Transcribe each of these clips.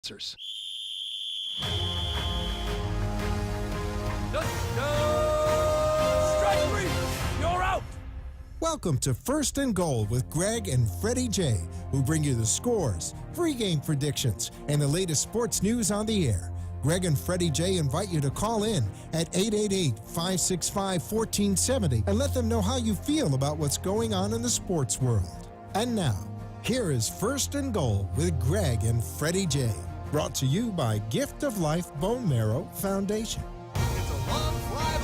answers. Strike three! You're out! Welcome to First and Goal with Greg and Freddie J, who bring you the scores, pregame predictions, and the latest sports news on the air. Greg and Freddie J invite you to call in at 888-565-1470 and let them know how you feel about what's going on in the sports world. And now, here is First and Goal with Greg and Freddie J, brought to you by Gift of Life Bone Marrow Foundation. It's a long fly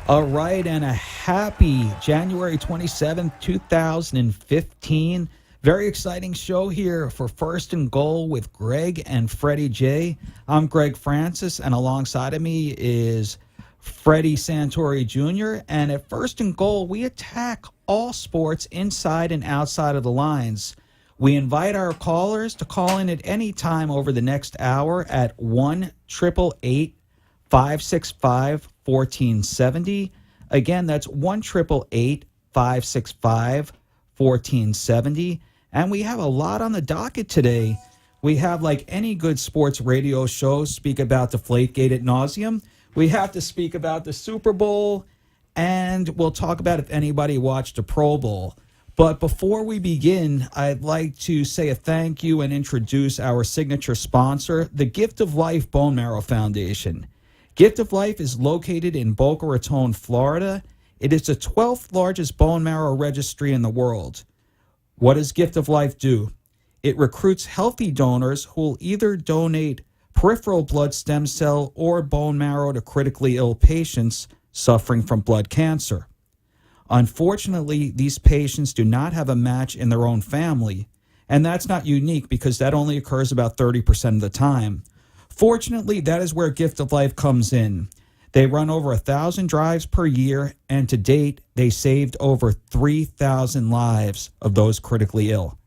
ball. All right, and a happy January 27th, 2015. Very exciting show here for First and Goal with Greg and Freddie J. I'm Greg Francis, and alongside of me is Freddie Santori Jr. And at First and Goal, we attack all sports inside and outside of the lines. We invite our callers to call in at any time over the next hour at 1-888-565-1470. Again, that's 1-888-565-1470. And we have a lot on the docket today. We have, like any good sports radio show, speak about Deflategate ad nauseum. We have to speak about the Super Bowl, and we'll talk about if anybody watched the Pro Bowl. But before we begin, I'd like to say a thank you and introduce our signature sponsor, the Gift of Life Bone Marrow Foundation. Gift of Life is located in Boca Raton, Florida. It is the 12th largest bone marrow registry in the world. What does Gift of Life do? It recruits healthy donors who will either donate peripheral blood stem cell or bone marrow to critically ill patients suffering from blood cancer. Unfortunately, these patients do not have a match in their own family, and that's not unique because that only occurs about 30% of the time. Fortunately, that is where Gift of Life comes in. They run over 1,000 drives per year, and to date, they saved over 3,000 lives of those critically ill.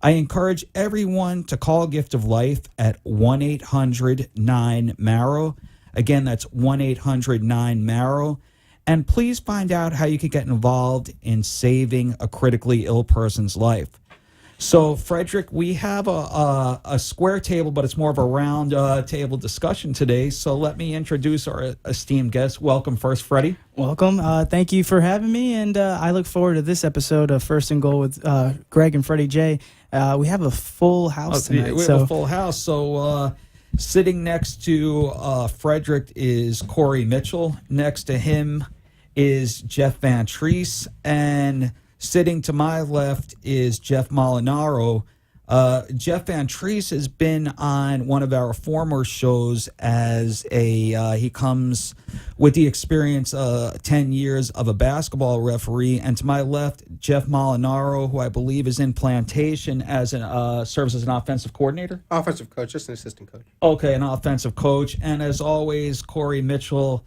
I encourage everyone to call Gift of Life at 1-800-9-MARROW. Again, that's 1-800-9-MARROW. And please find out how you can get involved in saving a critically ill person's life. So, Frederick, we have a square table, but it's more of a round table discussion today. So let me introduce our esteemed guest. Welcome first, Freddie. Welcome. Thank you for having me, and I look forward to this episode of First and Goal with Greg and Freddie J. We have a full house tonight. We have a full house. So sitting next to Frederick is Corey Mitchell. Next to him is Jeff Van Treese, and sitting to my left is Jeff Molinaro. Jeff Van Treese has been on one of our former shows as he comes with the experience 10 years of a basketball referee. And to my left, Jeff Molinaro, who I believe is in Plantation as serves as an offensive coordinator. Offensive coach, just an assistant coach. Okay, an offensive coach. And as always, Corey Mitchell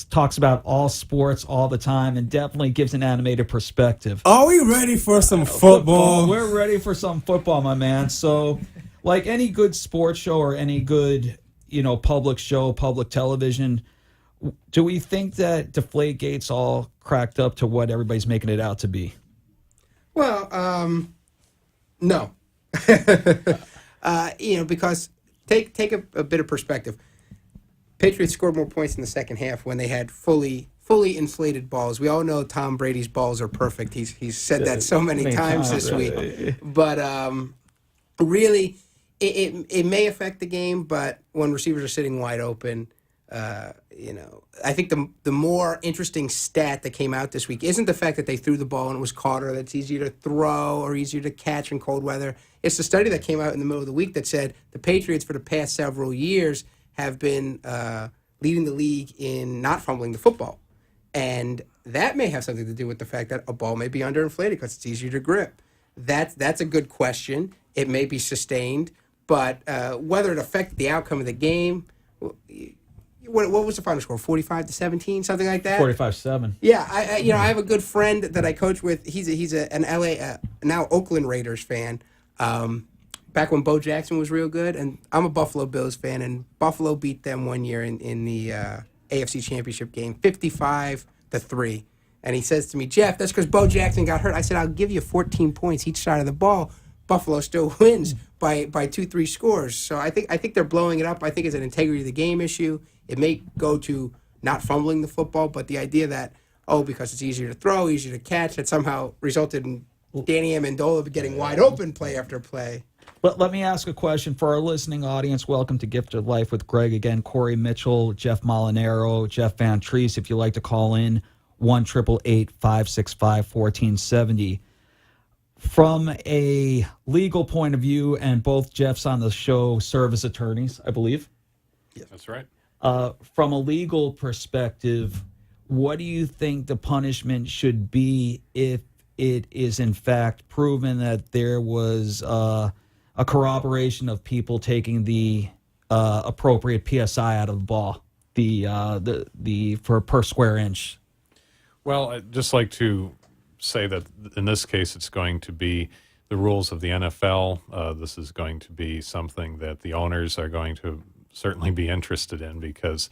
talks about all sports all the time and definitely gives an animated perspective. Are we ready for some football? We're ready for some football, my man. So, like any good sports show or any good, public show, public television, do we think that Deflategate's all cracked up to what everybody's making it out to be? Well, no. Because take a bit of perspective. Patriots scored more points in the second half when they had fully inflated balls. We all know Tom Brady's balls are perfect. He's said that so many times this week. But really, it may affect the game. But when receivers are sitting wide open, I think the more interesting stat that came out this week isn't the fact that they threw the ball and it was caught or that's easier to throw or easier to catch in cold weather. It's the study that came out in the middle of the week that said the Patriots for the past several years have been leading the league in not fumbling the football. And that may have something to do with the fact that a ball may be underinflated because it's easier to grip. That's a good question. It may be sustained, but whether it affected the outcome of the game, what was the final score, 45-17, something like that? 45-7. Yeah, I have a good friend that I coach with. He's an LA, now Oakland Raiders fan. Back when Bo Jackson was real good, and I'm a Buffalo Bills fan, and Buffalo beat them one year in the AFC Championship game, 55-3. And he says to me, Jeff, that's because Bo Jackson got hurt. I said, I'll give you 14 points each side of the ball, Buffalo still wins by 2-3 scores. So I think they're blowing it up. I think it's an integrity of the game issue. It may go to not fumbling the football, but the idea that, because it's easier to throw, easier to catch, that somehow resulted in Danny Amendola getting wide open play after play. Let me ask a question for our listening audience. Welcome to Gift of Life with Greg. Again, Corey Mitchell, Jeff Molinaro, Jeff Van Treese. If you'd like to call in, 1-888-565-1470. From a legal point of view, and both Jeffs on the show serve as attorneys, I believe. Yes, that's right. From a legal perspective, what do you think the punishment should be if it is in fact proven that there was a corroboration of people taking the appropriate PSI out of the ball, the for per square inch? Well, I'd just like to say that in this case, it's going to be the rules of the NFL. This is going to be something that the owners are going to certainly be interested in because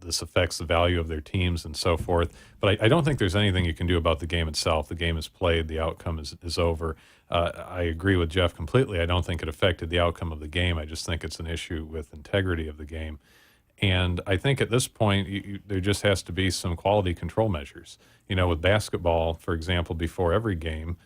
this affects the value of their teams and so forth. But I don't think there's anything you can do about the game itself. The game is played. The outcome is over. I agree with Jeff completely. I don't think it affected the outcome of the game. I just think it's an issue with integrity of the game. And I think at this point, there just has to be some quality control measures. With basketball, for example, before every game,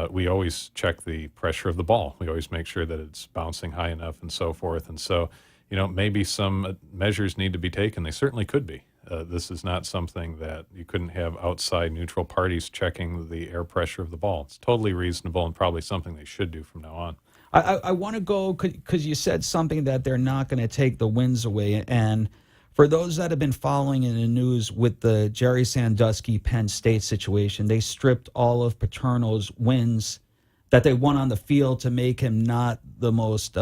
we always check the pressure of the ball. We always make sure that it's bouncing high enough and so forth. And so, maybe some measures need to be taken. They certainly could be. This is not something that you couldn't have outside neutral parties checking the air pressure of the ball. It's totally reasonable and probably something they should do from now on. I want to go because you said something that they're not going to take the wins away. And for those that have been following in the news with the Jerry Sandusky Penn State situation, they stripped all of Paterno's wins that they won on the field to make him not the most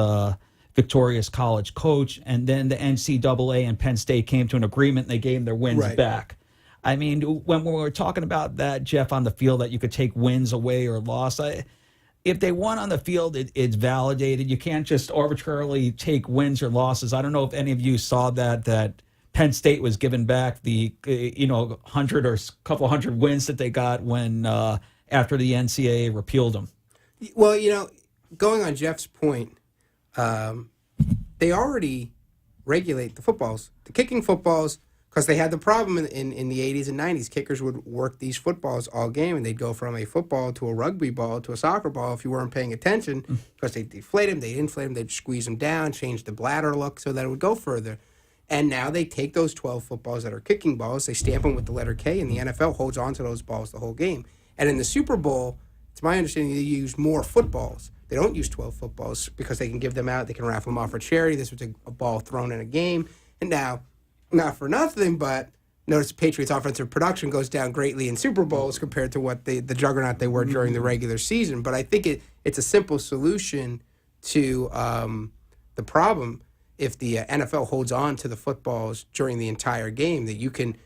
victorious college coach. And then the NCAA and Penn State came to an agreement and they gave him their wins back. I mean, when we were talking about that, Jeff, on the field, that you could take wins away or loss, if they won on the field, it's validated. You can't just arbitrarily take wins or losses. I don't know if any of you saw that Penn State was given back the 100 or couple hundred wins that they got when after the NCAA repealed them. Well, going on Jeff's point, they already regulate the footballs, the kicking footballs, because they had the problem in the 80s and 90s. Kickers would work these footballs all game, and they'd go from a football to a rugby ball to a soccer ball if you weren't paying attention, because they'd deflate them, they'd inflate them, they'd squeeze them down, change the bladder look so that it would go further. And now they take those 12 footballs that are kicking balls, they stamp them with the letter K, and the NFL holds on to those balls the whole game. And in the Super Bowl, it's my understanding they use more footballs. They don't use 12 footballs because they can give them out, they can raffle them off for charity. This was a ball thrown in a game. And now, not for nothing, but notice the Patriots' offensive production goes down greatly in Super Bowls compared to what the juggernaut they were during the regular season. But I think it's a simple solution to the problem if the NFL holds on to the footballs during the entire game, that you can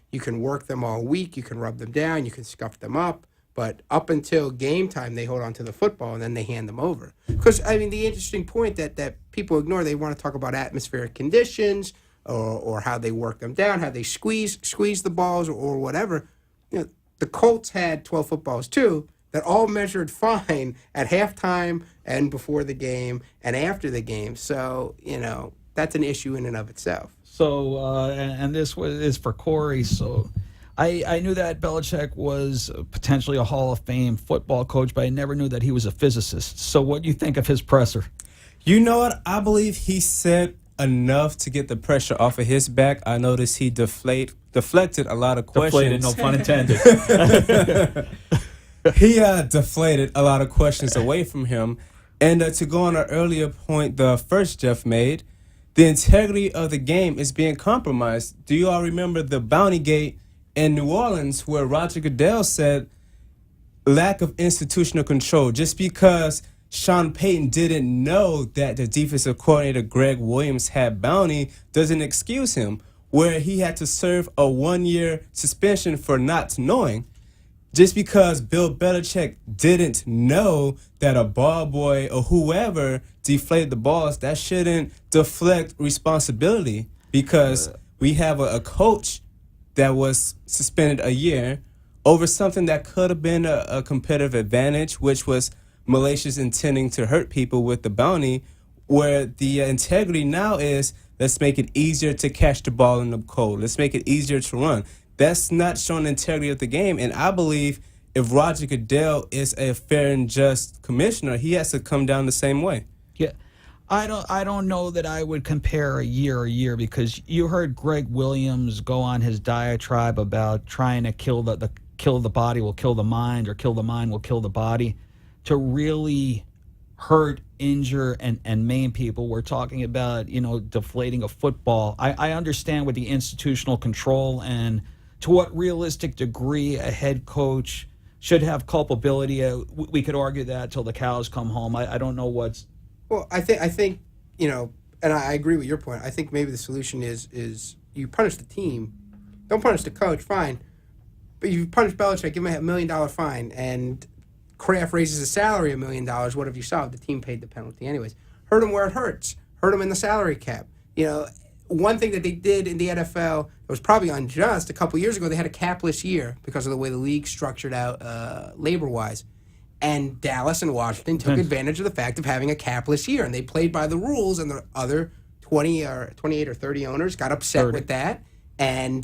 work them all week, you can rub them down, you can scuff them up, but up until game time, they hold on to the football and then they hand them over. Because, I mean, the interesting point that people ignore, they want to talk about atmospheric conditions, or how they work them down, how they squeeze the balls or whatever. The Colts had 12 footballs too that all measured fine at halftime and before the game and after the game. So, that's an issue in and of itself. So, and this is for Corey. So I knew that Belichick was potentially a Hall of Fame football coach, but I never knew that he was a physicist. So what do you think of his presser? You know what? I believe he said enough to get the pressure off of his back. I noticed he deflected a lot of questions. Deflated, no pun intended. He deflated a lot of questions away from him. And to go on an earlier point the first Jeff made, the integrity of the game is being compromised. Do you all remember the Bounty Gate in New Orleans where Roger Goodell said lack of institutional control? Just because Sean Payton didn't know that the defensive coordinator Greg Williams had bounty doesn't excuse him, where he had to serve a 1-year suspension for not knowing. Just because Bill Belichick didn't know that a ball boy or whoever deflated the balls, that shouldn't deflect responsibility, because we have a coach that was suspended a year over something that could have been a competitive advantage, which was malicious intending to hurt people with the bounty, where the integrity now is, let's make it easier to catch the ball in the cold. Let's make it easier to run. That's not showing the integrity of the game. And I believe if Roger Goodell is a fair and just commissioner, he has to come down the same way. Yeah, I don't know that I would compare a year because you heard Greg Williams go on his diatribe about trying to kill the body will kill the mind, or kill the mind will kill the body, to really hurt, injure, and maim people. We're talking about, deflating a football. I understand with the institutional control and to what realistic degree a head coach should have culpability. We could argue that till the cows come home. I don't know what's. Well, I think and I agree with your point. I think maybe the solution is you punish the team, don't punish the coach. Fine, but you punish Belichick, give him a $1 million fine, and Kraft raises his salary $1 million. What have you solved? The team paid the penalty anyways. Hurt him where it hurts. Hurt him in the salary cap. One thing that they did in the NFL that was probably unjust, a couple years ago, they had a capless year because of the way the league structured out labor-wise. And Dallas and Washington took advantage of the fact of having a capless year, and they played by the rules, and the other 28 or 30 owners got upset with that, and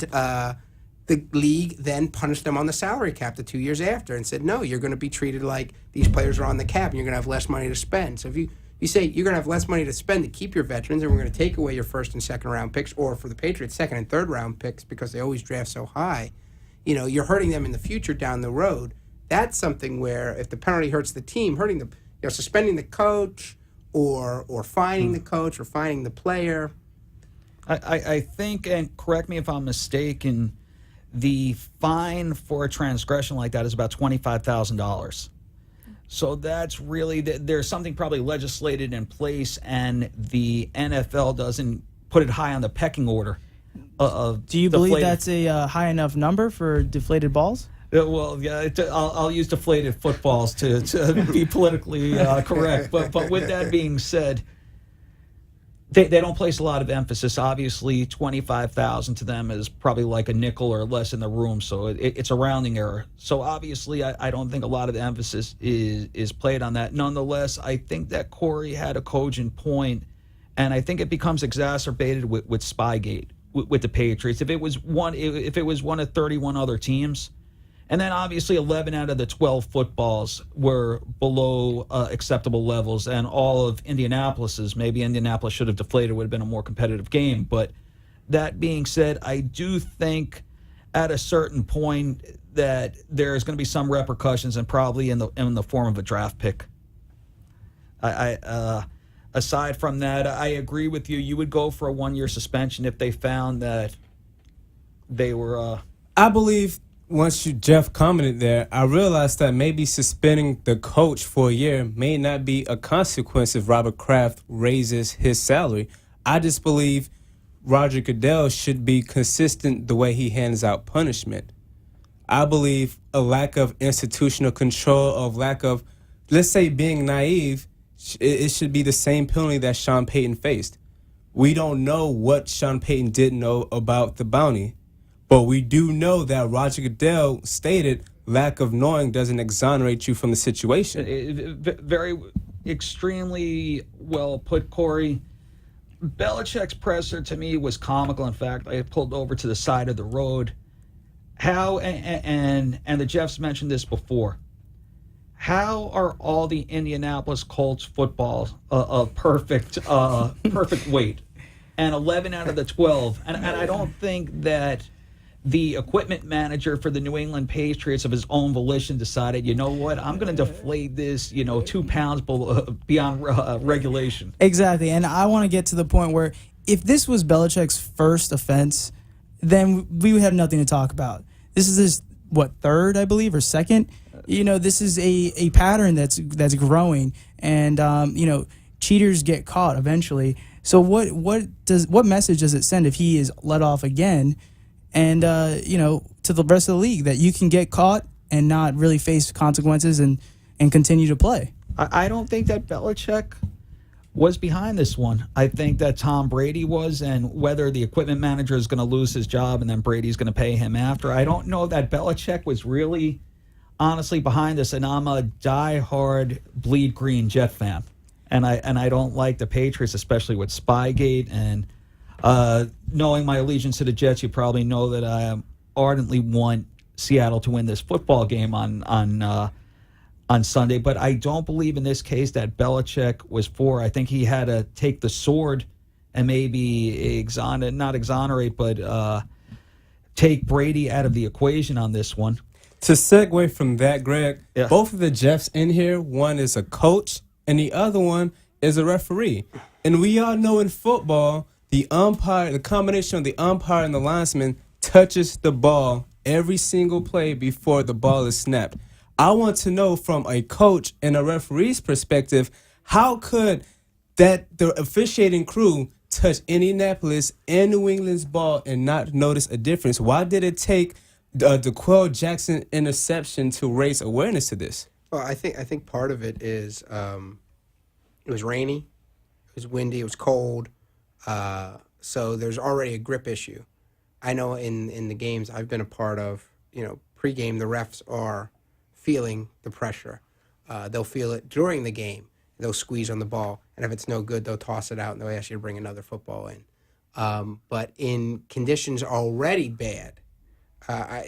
the league then punished them on the salary cap the 2 years after and said, no, you're going to be treated like these players are on the cap, and you're going to have less money to spend. So if you say you're going to have less money to spend to keep your veterans, and we're going to take away your first and second round picks, or for the Patriots, second and third round picks because they always draft so high, you're hurting them in the future down the road. That's something where if the penalty hurts the team, hurting the, suspending the coach or fining the coach or fining the player. I think, and correct me if I'm mistaken, the fine for a transgression like that is about $25,000. So that's really, there's something probably legislated in place, and the NFL doesn't put it high on the pecking order. Do you believe that's a high enough number for deflated balls? Well, yeah, I'll use deflated footballs to be politically correct. But with that being said, they don't place a lot of emphasis. Obviously, $25,000 to them is probably like a nickel or less in the room, so it's a rounding error. So obviously, I don't think a lot of the emphasis is played on that. Nonetheless, I think that Corey had a cogent point, and I think it becomes exacerbated with Spygate with the Patriots. If it was one of 31 other teams. And then obviously 11 out of the 12 footballs were below acceptable levels, and all of Indianapolis's, maybe Indianapolis should have deflated, would have been a more competitive game. But that being said, I do think at a certain point that there's going to be some repercussions, and probably in the form of a draft pick. Aside from that, I agree with you. You would go for a 1-year suspension if they found that they were. I believe. Once Jeff commented there, I realized that maybe suspending the coach for a year may not be a consequence if Robert Kraft raises his salary. I just believe Roger Goodell should be consistent the way he hands out punishment. I believe a lack of institutional control, of lack of, let's say, being naive, it should be the same penalty that Sean Payton faced. We don't know what Sean Payton didn't know about the bounty. But we do know that Roger Goodell stated lack of knowing doesn't exonerate you from the situation. Very extremely well put, Corey. Belichick's presser to me was comical. In fact, I pulled over to the side of the road. How, and the Jeffs mentioned this before, how are all the Indianapolis Colts footballs a perfect weight? And 11 out of the 12. And I don't think that the equipment manager for the New England Patriots of his own volition decided, you know what, I'm going to deflate this, 2 pounds beyond regulation. Exactly. And I want to get to the point where if this was Belichick's first offense, then we would have nothing to talk about. This is his, third, I believe, or second? This is a pattern that's growing. And, cheaters get caught eventually. So what message does it send if he is let off again? And, to the rest of the league, that you can get caught and not really face consequences and continue to play. I don't think that Belichick was behind this one. I think that Tom Brady was, and whether the equipment manager is going to lose his job and then Brady's going to pay him after, I don't know that Belichick was really honestly behind this, and I'm a diehard bleed green Jet fan, and I don't like the Patriots, especially with Spygate. And knowing my allegiance to the Jets, you probably know that I ardently want Seattle to win this football game on Sunday. But I don't believe in this case that Belichick was for. I think he had to take the sword and maybe not exonerate, but take Brady out of the equation on this one. To segue from that, Greg, Yeah. both of the Jeffs in here, one is a coach and the other one is a referee. And we all know in football, the umpire, the combination of the umpire and the linesman touches the ball every single play before the ball is snapped. I want to know from a coach and a referee's perspective, how could the officiating crew touch Indianapolis and New England's ball and not notice a difference? Why did it take the DeQuell Jackson interception to raise awareness to this? Well, I think part of it is it was rainy, it was windy, it was cold, so there's already a grip issue. I know in the games I've been a part of, pregame the refs are feeling the pressure. They'll feel it during the game. They'll squeeze on the ball, and if it's no good, they'll toss it out and they'll ask you to bring another football in. But in conditions already bad,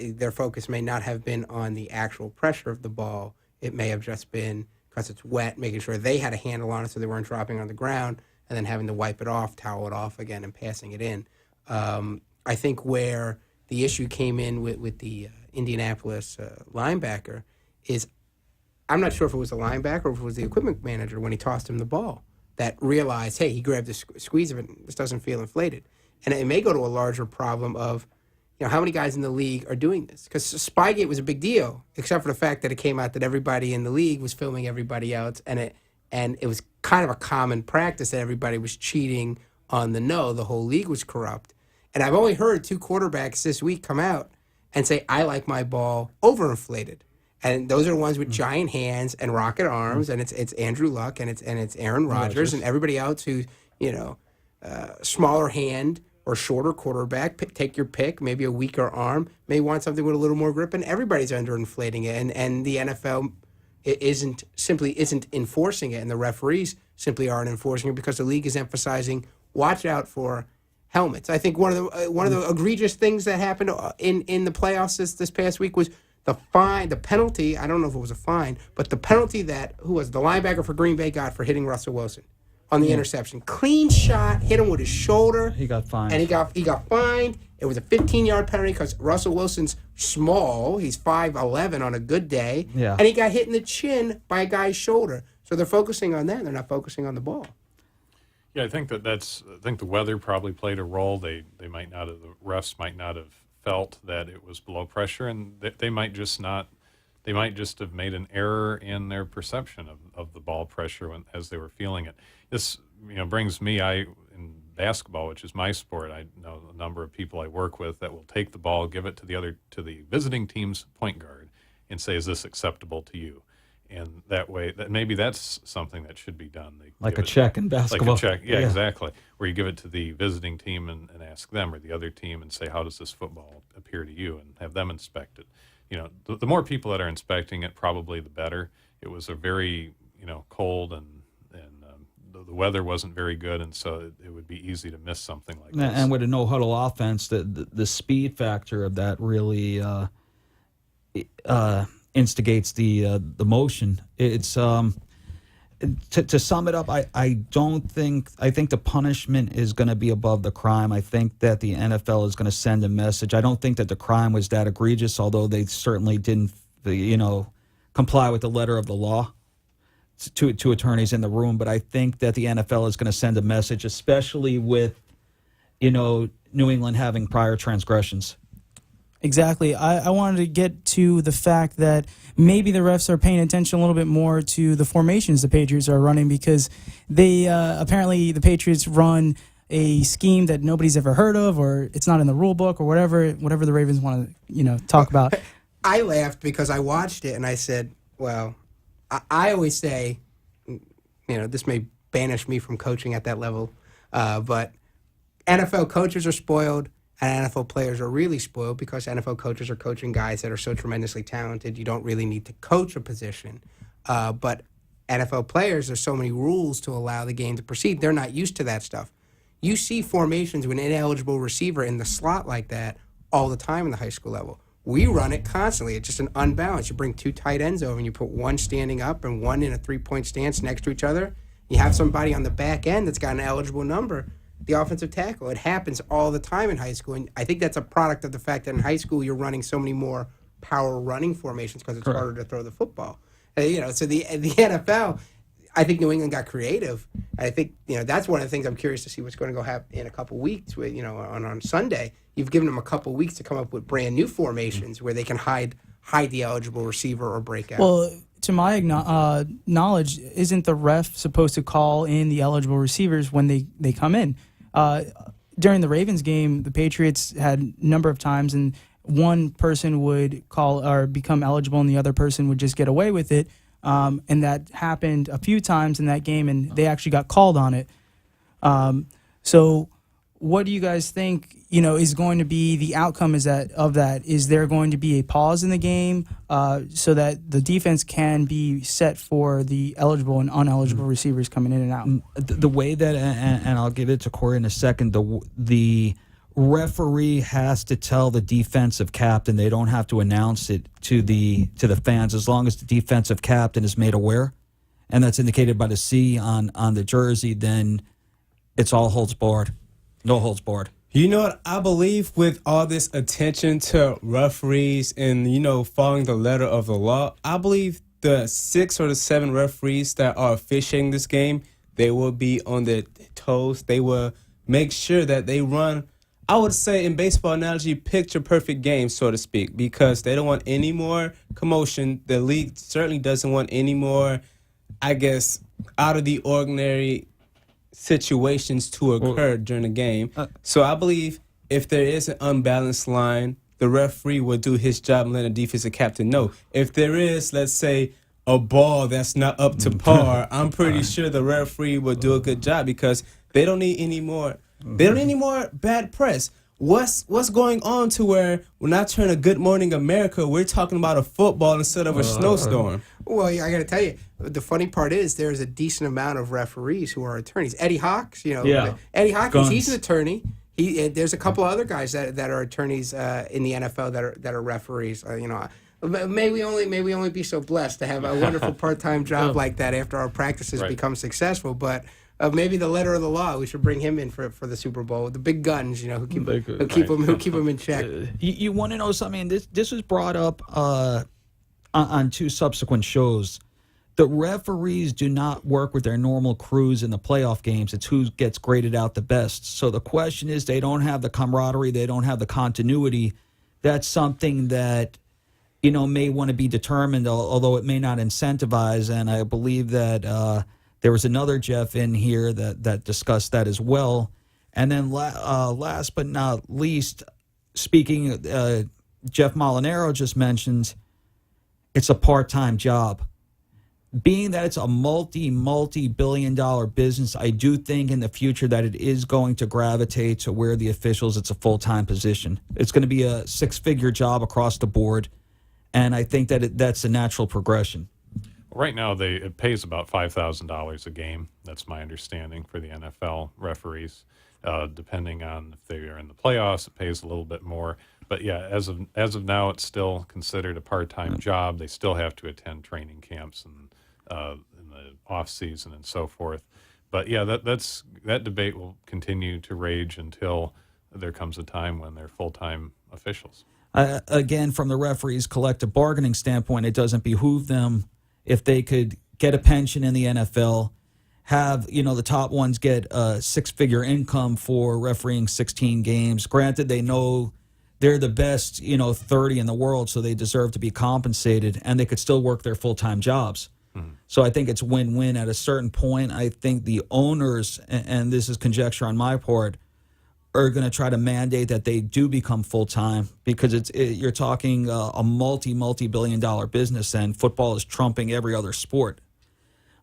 their focus may not have been on the actual pressure of the ball. It may have just been because it's wet, making sure they had a handle on it so they weren't dropping on the ground, and then having to wipe it off, towel it off again, and passing it in. I think where the issue came in with the Indianapolis linebacker is, I'm not sure if it was the linebacker or if it was the equipment manager when he tossed him the ball that realized, hey, he grabbed the squeeze of it, this doesn't feel inflated. And it may go to a larger problem of, how many guys in the league are doing this? Because Spygate was a big deal, except for the fact that it came out that everybody in the league was filming everybody else, and it was kind of a common practice that everybody was cheating on the whole league was corrupt. And I've only heard 2 quarterbacks this week come out and say, I like my ball overinflated. And those are the ones with giant hands and rocket arms, and it's Andrew Luck and it's Aaron Rodgers and everybody else who, smaller hand or shorter quarterback, take your pick, maybe a weaker arm, may want something with a little more grip, and everybody's underinflating it. And the NFL isn't enforcing it, and the referees simply aren't enforcing it because the league is emphasizing watch out for helmets. I think one of the egregious things that happened in the playoffs this past week was the penalty. I don't know if it was a fine, but the penalty that the linebacker for Green Bay got for hitting Russell Wilson on the interception. Clean shot, hit him with his shoulder. He got fined. And he got fined. It was a 15-yard penalty because Russell Wilson's small. He's 5'11" on a good day. Yeah. And he got hit in the chin by a guy's shoulder. So they're focusing on that. They're not focusing on the ball. Yeah, I think I think the weather probably played a role. The refs might not have felt that it was below pressure, and they might just have made an error in their perception of the ball pressure as they were feeling it. This brings me, in basketball, which is my sport, I know a number of people I work with that will take the ball, give it to the visiting team's point guard, and say, "Is this acceptable to you?" And that way, maybe that's something that should be done. Like a check in basketball. Like a check, yeah, exactly. Where you give it to the visiting team and ask them, or the other team, and say, how does this football appear to you? And have them inspect it. The more people that are inspecting it, probably the better. It was a very, cold and the weather wasn't very good, and so it would be easy to miss something like this. And with a no-huddle offense, the speed factor of that really instigates the motion. It's to sum it up, I think the punishment is going to be above the crime. I think that the NFL is going to send a message. I don't think that the crime was that egregious, although they certainly didn't comply with the letter of the law to attorneys in the room. But I think that the NFL is going to send a message, especially with New England having prior transgressions. Exactly. I wanted to get to the fact that maybe the refs are paying attention a little bit more to the formations the Patriots are running, because they apparently the Patriots run a scheme that nobody's ever heard of, or it's not in the rule book, or whatever the Ravens want to talk about. I laughed because I watched it and I said, well, I always say, this may banish me from coaching at that level, but NFL coaches are spoiled And NFL players are really spoiled because NFL coaches are coaching guys that are so tremendously talented. You don't really need to coach a position. But NFL players, there's so many rules to allow the game to proceed. They're not used to that stuff. You see formations with an ineligible receiver in the slot like that all the time in the high school level. We run it constantly. It's just an unbalance. You bring two tight ends over and you put one standing up and one in a three-point stance next to each other. You have somebody on the back end that's got an eligible number, the offensive tackle. It happens all the time in high school. And I think that's a product of the fact that in high school you're running so many more power running formations because it's harder to throw the football. So the NFL, I think New England got creative. I think that's one of the things I'm curious to see what's going to go happen in a couple weeks. With on Sunday, you've given them a couple weeks to come up with brand new formations where they can hide the eligible receiver or break out. Well, to my knowledge, isn't the ref supposed to call in the eligible receivers when they come in? During the Ravens game, the Patriots had a number of times, and one person would call or become eligible, and the other person would just get away with it. And that happened a few times in that game, and they actually got called on it. So what do you guys think, is going to be the outcome of that? Is there going to be a pause in the game so that the defense can be set for the eligible and uneligible receivers coming in and out? The way that, and I'll give it to Corey in a second, the referee has to tell the defensive captain. They don't have to announce it to the fans as long as the defensive captain is made aware, and that's indicated by the C on the jersey. Then it's all holds barred, no holds barred. You know what? I believe with all this attention to referees and following the letter of the law, I believe the 6 or the 7 referees that are officiating this game, they will be on their toes. They will make sure that they run, I would say in baseball analogy, picture perfect game, so to speak, because they don't want any more commotion. The league certainly doesn't want any more, I guess, out of the ordinary situations to occur during the game. So I believe if there is an unbalanced line, the referee will do his job and let the defensive captain know. If there is, let's say, a ball that's not up to par, I'm pretty sure the referee will do a good job because they don't need any more. They don't need any more bad press. What's going on to where we're not turning a Good Morning America, we're talking about a football instead of a snowstorm? Well, I got to tell you, the funny part is there's a decent amount of referees who are attorneys. Eddie Hawks, Eddie Hawks, he's an attorney. There's a couple other guys that are attorneys in the NFL that are referees. May we only be so blessed to have a wonderful part-time job like that after our practices become successful, but. Maybe the letter of the law. We should bring him in for the Super Bowl. The big guns, who keep him in check. You want to know something? This was brought up on 2 subsequent shows. The referees do not work with their normal crews in the playoff games. It's who gets graded out the best. So the question is, they don't have the camaraderie. They don't have the continuity. That's something that may want to be determined, although it may not incentivize. And I believe that. There was another Jeff in here that discussed that as well. And then last but not least, speaking, Jeff Molinaro just mentioned it's a part-time job. Being that it's a multi-billion-dollar business, I do think in the future that it is going to gravitate to where the officials, it's a full-time position. It's going to be a 6-figure job across the board, and I think that that's a natural progression. Right now, it pays about $5,000 a game. That's my understanding for the NFL referees. Depending on if they are in the playoffs, it pays a little bit more. But yeah, as of now, it's still considered a part-time job. They still have to attend training camps and in the off season and so forth. But yeah, that debate will continue to rage until there comes a time when they're full-time officials. Again, from the referees' collective bargaining standpoint, it doesn't behoove them. If they could get a pension in the NFL, have, the top ones get a 6-figure income for refereeing 16 games. Granted, they know they're the best, 30 in the world, so they deserve to be compensated, and they could still work their full-time jobs. Mm-hmm. So I think it's win-win. At a certain point, I think the owners, and this is conjecture on my part, are going to try to mandate that they do become full-time because you're talking a multi-billion-dollar business, and football is trumping every other sport.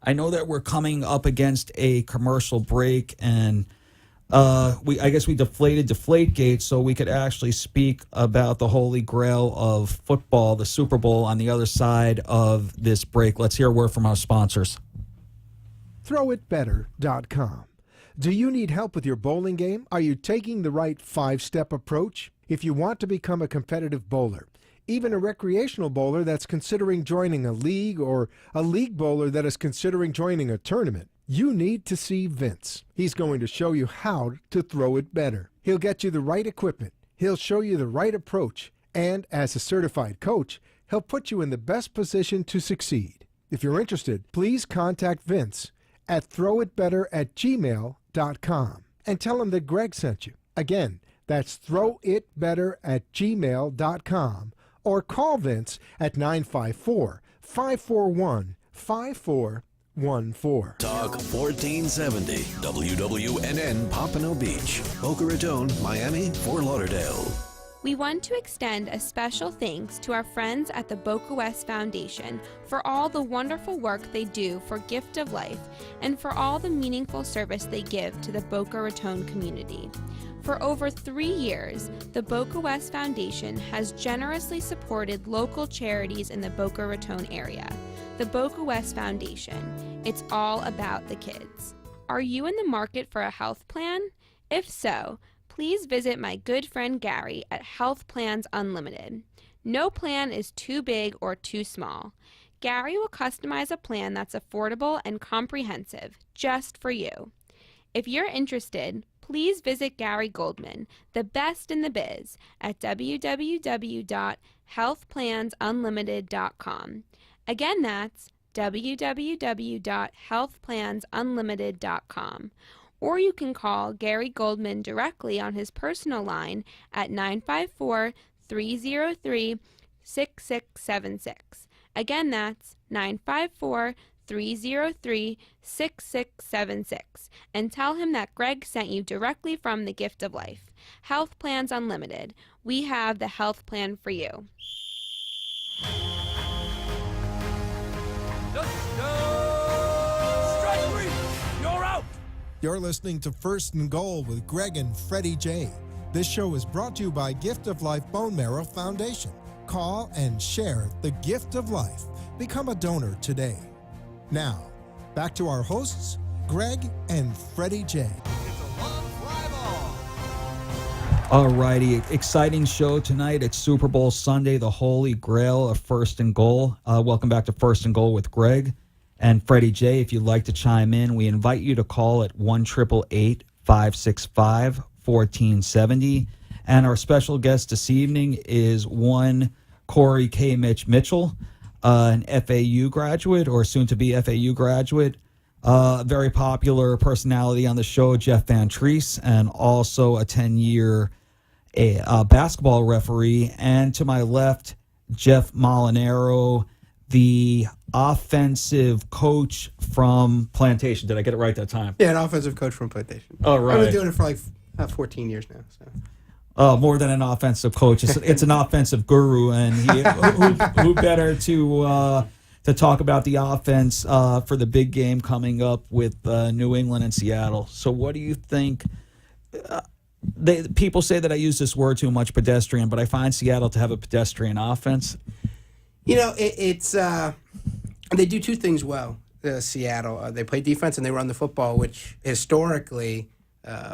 I know that we're coming up against a commercial break, and I guess we deflated Deflategate so we could actually speak about the holy grail of football, the Super Bowl, on the other side of this break. Let's hear a word from our sponsors. ThrowItBetter.com. Do you need help with your bowling game? Are you taking the right 5-step approach? If you want to become a competitive bowler, even a recreational bowler that's considering joining a league, or a league bowler that is considering joining a tournament, you need to see Vince. He's going to show you how to throw it better. He'll get you the right equipment. He'll show you the right approach. And as a certified coach, he'll put you in the best position to succeed. If you're interested, please contact Vince at throwitbetter@gmail.com and tell him that Greg sent you. Again, that's throwitbetter@gmail.com, or call Vince at 954-541-5414. Talk 1470 WWNN Pompano Beach, Boca Raton, Miami, Fort Lauderdale. We want to extend a special thanks to our friends at the Boca West Foundation for all the wonderful work they do for Gift of Life and for all the meaningful service they give to the Boca Raton community. For over 3 years, the Boca West Foundation has generously supported local charities in the Boca Raton area. The Boca West Foundation. It's all about the kids. Are you in the market for a health plan? If so, please visit my good friend Gary at Health Plans Unlimited. No plan is too big or too small. Gary will customize a plan that's affordable and comprehensive, just for you. If you're interested, please visit Gary Goldman, the best in the biz, at www.healthplansunlimited.com. Again, that's www.healthplansunlimited.com. Or you can call Gary Goldman directly on his personal line at 954-303-6676. Again, that's 954-303-6676. And tell him that Greg sent you directly from the Gift of Life. Health Plans Unlimited. We have the health plan for you. Strike three! You're out! You're listening to First and Goal with Greg and Freddie J. This show is brought to you by Gift of Life Bone Marrow Foundation. Call and share the gift of life. Become a donor today. Now, back to our hosts, Greg and Freddie J. It's a long fly ball. Alrighty, exciting show tonight. It's Super Bowl Sunday, the holy grail of First and Goal. Welcome back to First and Goal with Greg and Freddie J. If you'd like to chime in, we invite you to call at 1-888-565-1470. And our special guest this evening is one Corey K. Mitchell, an FAU graduate, or soon-to-be FAU graduate. Very popular personality on the show, Jeff Van Treese, and also a 10-year basketball referee. And to my left, Jeff Molinaro, the offensive coach from Plantation. Did I get it right that time? Yeah, an offensive coach from Plantation. All right. I've been doing it for like 14 years now. So. More than an offensive coach. It's an offensive guru, and who better to talk about the offense for the big game coming up with New England and Seattle. So what do you think? People say that I use this word too much, pedestrian, but I find Seattle to have a pedestrian offense. You know, it's they do two things well. Seattle, they play defense and they run the football, which historically,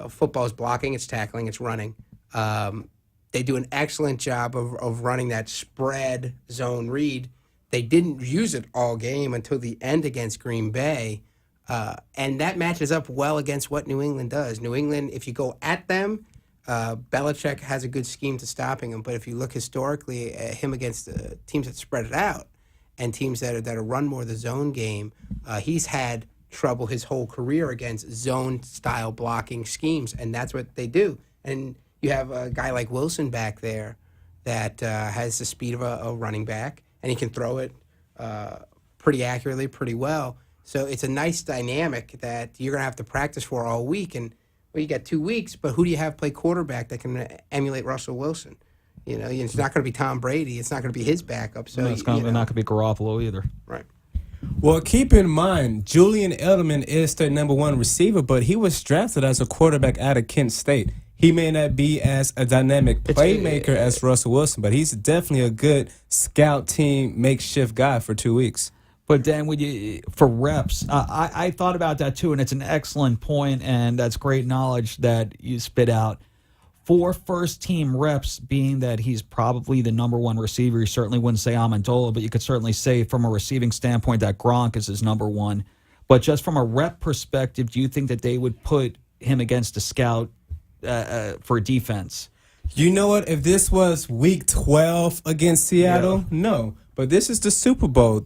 football is blocking, it's tackling, it's running. They do an excellent job of running that spread zone read. They didn't use it all game until the end against Green Bay, and that matches up well against what New England does. New England, if you go at them, Belichick has a good scheme to stopping him. But if you look historically at him against teams that spread it out and teams that run more the zone game, he's had trouble his whole career against zone-style blocking schemes, and that's what they do. And you have a guy like Wilson back there that has the speed of a running back, and he can throw it pretty accurately, pretty well. So it's a nice dynamic that you're going to have to practice for all week. And well, you got 2 weeks, but who do you have play quarterback that can emulate Russell Wilson? You know, it's not going to be Tom Brady. It's not going to be his backup. So It's not going to be Garoppolo either. Right. Well, keep in mind, Julian Edelman is their number one receiver, but he was drafted as a quarterback out of Kent State. He may not be as a dynamic playmaker as Russell Wilson, but he's definitely a good scout team makeshift guy for 2 weeks. But then when you for reps, I thought about that too, and it's an excellent point, and that's great knowledge that you spit out. For first team reps, being that he's probably the number one receiver, you certainly wouldn't say Amendola, but you could certainly say from a receiving standpoint that Gronk is his number one. But just from a rep perspective, do you think that they would put him against a scout for defense? You know what? If this was week 12 against Seattle, no. But this is the Super Bowl.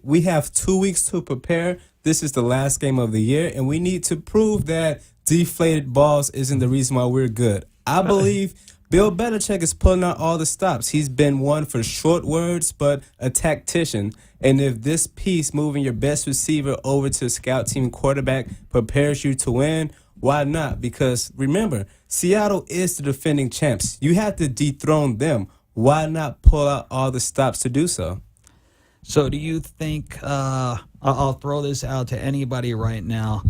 We have 2 weeks to prepare. This is the last game of the year, and we need to prove that deflated balls isn't the reason why we're good. I believe Bill Belichick is pulling out all the stops. He's been one for short words, but a tactician. And if this piece, moving your best receiver over to a scout team quarterback, prepares you to win, why not? Because remember, Seattle is the defending champs. You have to dethrone them. Why not pull out all the stops to do so? So do you think, I'll throw this out to anybody right now,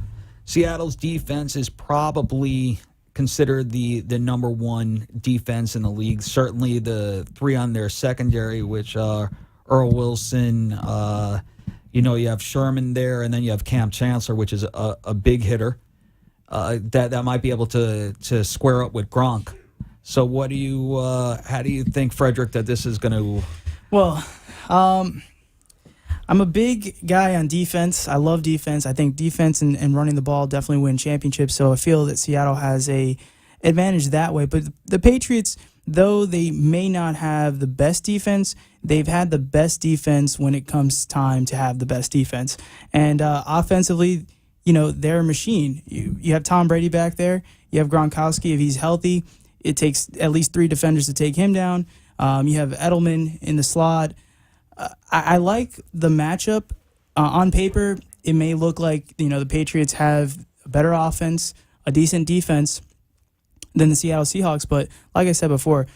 Seattle's defense is probably considered the number one defense in the league. Certainly the three on their secondary, which are Earl Wilson, you have Sherman there, and then you have Cam Chancellor, which is a big hitter that might be able to square up with Gronk. So how do you think, Frederick, that this is going to... Well, I'm a big guy on defense. I love defense. I think defense and running the ball definitely win championships. So I feel that Seattle has a advantage that way. But the Patriots, though they may not have the best defense, they've had the best defense when it comes time to have the best defense. And offensively, they're a machine. You have Tom Brady back there. You have Gronkowski. If he's healthy, it takes at least 3 defenders to take him down. You have Edelman in the slot. I like the matchup. On paper, it may look like the Patriots have a better offense, a decent defense than the Seattle Seahawks. But like I said before,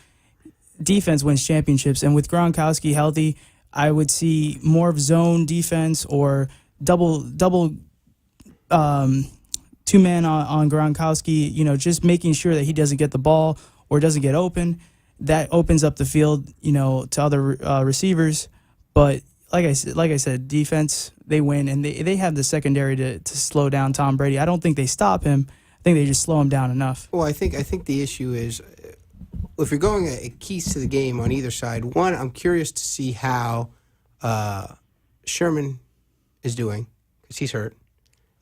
defense wins championships. And with Gronkowski healthy, I would see more of zone defense or double 2-man on Gronkowski. Just making sure that he doesn't get the ball or doesn't get open. That opens up the field, to other receivers. But like I said, defense, they win, and they have the secondary to slow down Tom Brady. I don't think they stop him. I think they just slow him down enough. Well, I think the issue is if you're going at keys to the game on either side. One, I'm curious to see how Sherman is doing because he's hurt,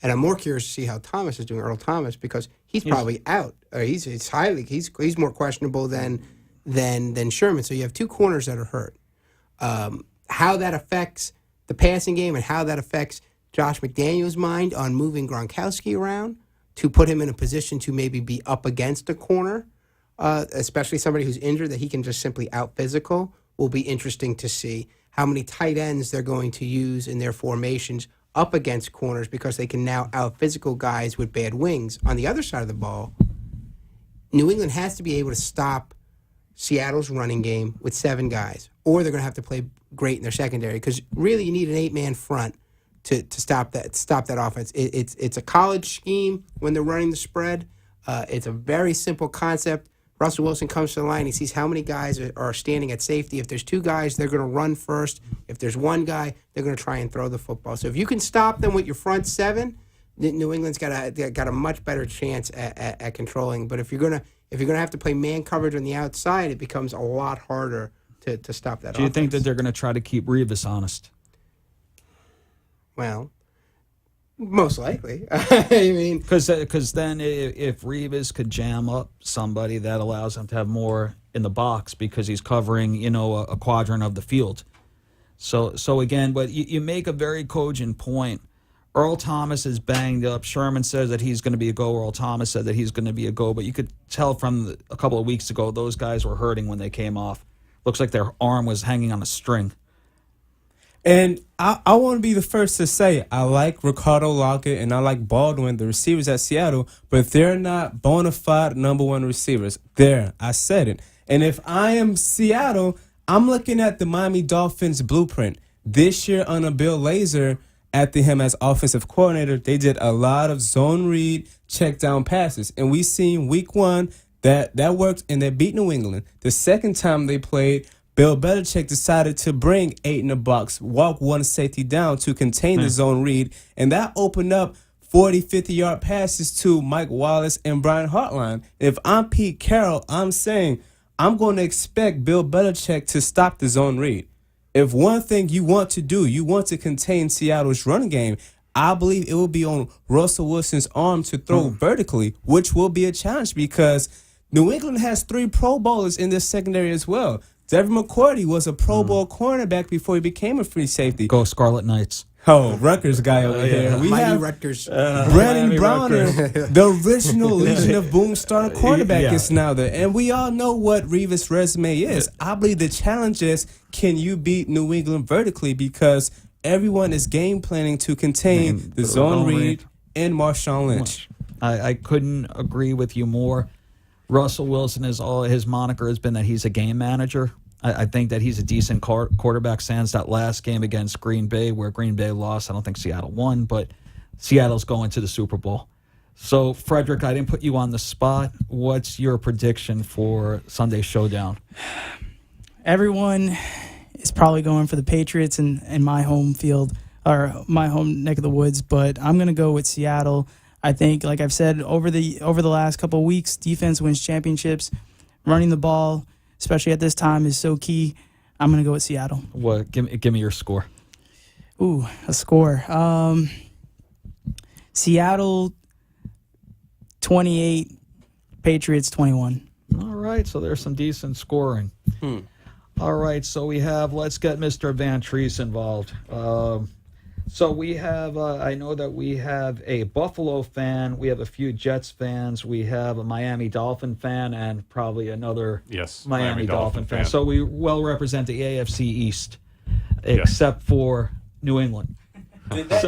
and I'm more curious to see how Thomas is doing, Earl Thomas, because he's probably out. He's more questionable than Sherman. So you have 2 corners that are hurt. How that affects the passing game and how that affects Josh McDaniels' mind on moving Gronkowski around to put him in a position to maybe be up against a corner, especially somebody who's injured that he can just simply out-physical, will be interesting to see. How many tight ends they're going to use in their formations up against corners because they can now out-physical guys with bad wings. On the other side of the ball, New England has to be able to stop Seattle's running game with 7 guys, or they're going to have to play great in their secondary because really you need an 8-man front to stop that offense. It's a college scheme when they're running the spread. It's a very simple concept. Russell Wilson comes to the line. He sees how many guys are standing at safety. If there's 2 guys, they're going to run first. If there's 1 guy, they're going to try and throw the football. So if you can stop them with your front 7, New England's got a much better chance at controlling. But if you're gonna have to play man coverage on the outside, it becomes a lot harder to stop that. Do you think that they're going to try to keep Revis honest? Well, most likely. I mean, because then if Revis could jam up somebody, that allows him to have more in the box because he's covering a quadrant of the field. So again, but you make a very cogent point. Earl Thomas is banged up. Sherman says that he's going to be a go. Earl Thomas said that he's going to be a go. But you could tell from a couple of weeks ago, those guys were hurting when they came off. Looks like their arm was hanging on a string. And I want to be the first to say I like Ricardo Lockett and I like Baldwin, the receivers at Seattle, but they're not bona fide number 1 receivers. There, I said it. And if I am Seattle, I'm looking at the Miami Dolphins blueprint. This year under Bill Lazor, after him as offensive coordinator, they did a lot of zone read, check down passes. And we seen week 1 that worked, and they beat New England. The second time they played, Bill Belichick decided to bring 8 in the box, walk one safety down to contain the zone read, and that opened up 40, 50-yard passes to Mike Wallace and Brian Hartline. If I'm Pete Carroll, I'm saying I'm going to expect Bill Belichick to stop the zone read. If one thing you want to do, you want to contain Seattle's running game, I believe it will be on Russell Wilson's arm to throw vertically, which will be a challenge because New England has 3 Pro Bowlers in this secondary as well. Devin McCourty was a Pro Bowl cornerback before he became a free safety. Go Scarlet Knights. Oh, Rutgers guy over here. We Mighty have Rutgers. Brandon Browner, the original Legion of Boom starter cornerback, is now there. And we all know what Revis' resume is. I believe the challenge is, can you beat New England vertically? Because everyone is game planning to contain the zone read and Marshawn Lynch. I couldn't agree with you more. Russell Wilson, his moniker has been that he's a game manager. I think that he's a decent quarterback. Sans that last game against Green Bay, where Green Bay lost. I don't think Seattle won, but Seattle's going to the Super Bowl. So, Frederick, I didn't put you on the spot. What's your prediction for Sunday Showdown? Everyone is probably going for the Patriots in my home field, or my home neck of the woods, but I'm going to go with Seattle. I think, like I've said, over the last couple of weeks, defense wins championships. Running the ball, especially at this time, is so key. I'm going to go with Seattle. What? Give me your score. Ooh, a score. Seattle 28, Patriots 21. All right, so there's some decent scoring. All right, so let's get Mr. Van Treese involved. So we have, I know that we have a Buffalo fan, we have a few Jets fans, we have a Miami Dolphin fan, and probably another Miami Dolphin fan. So we well represent the AFC East, except for New England. That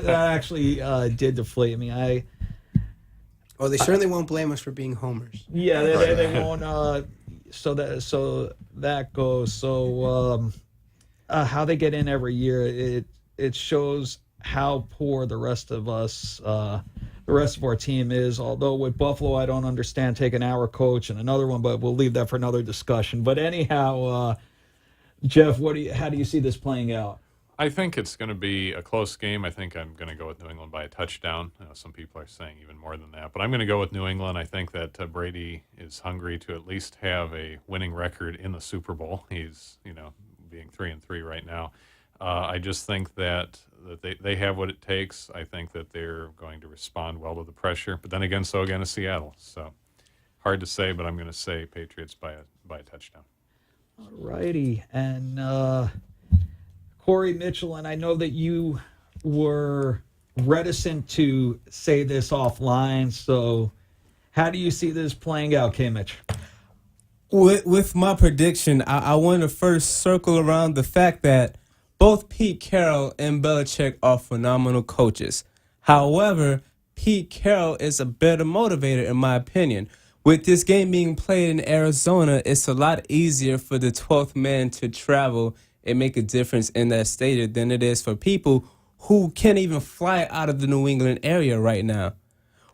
actually did deflate me. They certainly won't blame us for being homers. Yeah, they won't. So that goes. So how they get in every year, it shows how poor the rest of us, the rest of our team is. Although with Buffalo, I don't understand taking our coach and another one, but we'll leave that for another discussion. But anyhow, Jeff, how do you see this playing out? I think it's going to be a close game. I think I'm going to go with New England by a touchdown. Some people are saying even more than that. But I'm going to go with New England. I think that Brady is hungry to at least have a winning record in the Super Bowl. He's, being 3-3 right now. I just think that they have what it takes. I think that they're going to respond well to the pressure. But then again, so again is Seattle. So hard to say, but I'm going to say Patriots by a touchdown. All righty. And Corey Mitchell, and I know that you were reticent to say this offline, so how do you see this playing out, K-Mitch? With my prediction, I want to first circle around the fact that both Pete Carroll and Belichick are phenomenal coaches. However, Pete Carroll is a better motivator, in my opinion. With this game being played in Arizona, it's a lot easier for the 12th man to travel and make a difference in that stadium than it is for people who can't even fly out of the New England area right now.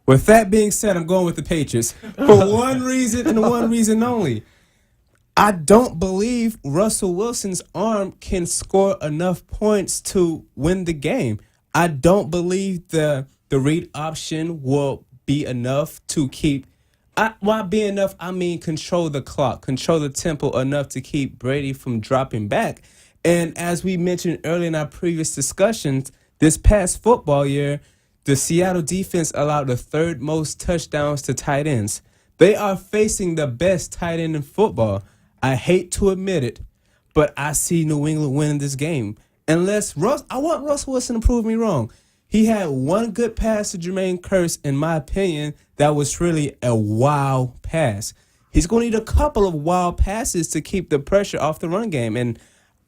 With that being said, I'm going with the Patriots for one reason and one reason only. I don't believe Russell Wilson's arm can score enough points to win the game. I don't believe the read option will be enough to keep. By being enough, I mean control the clock, control the tempo enough to keep Brady from dropping back. And as we mentioned earlier in our previous discussions, this past football year, the Seattle defense allowed the third most touchdowns to tight ends. They are facing the best tight end in football. I hate to admit it, but I see New England winning this game. I want Russell Wilson to prove me wrong. He had one good pass to Jermaine Kearse, in my opinion, that was really a wow pass. He's going to need a couple of wild passes to keep the pressure off the run game, and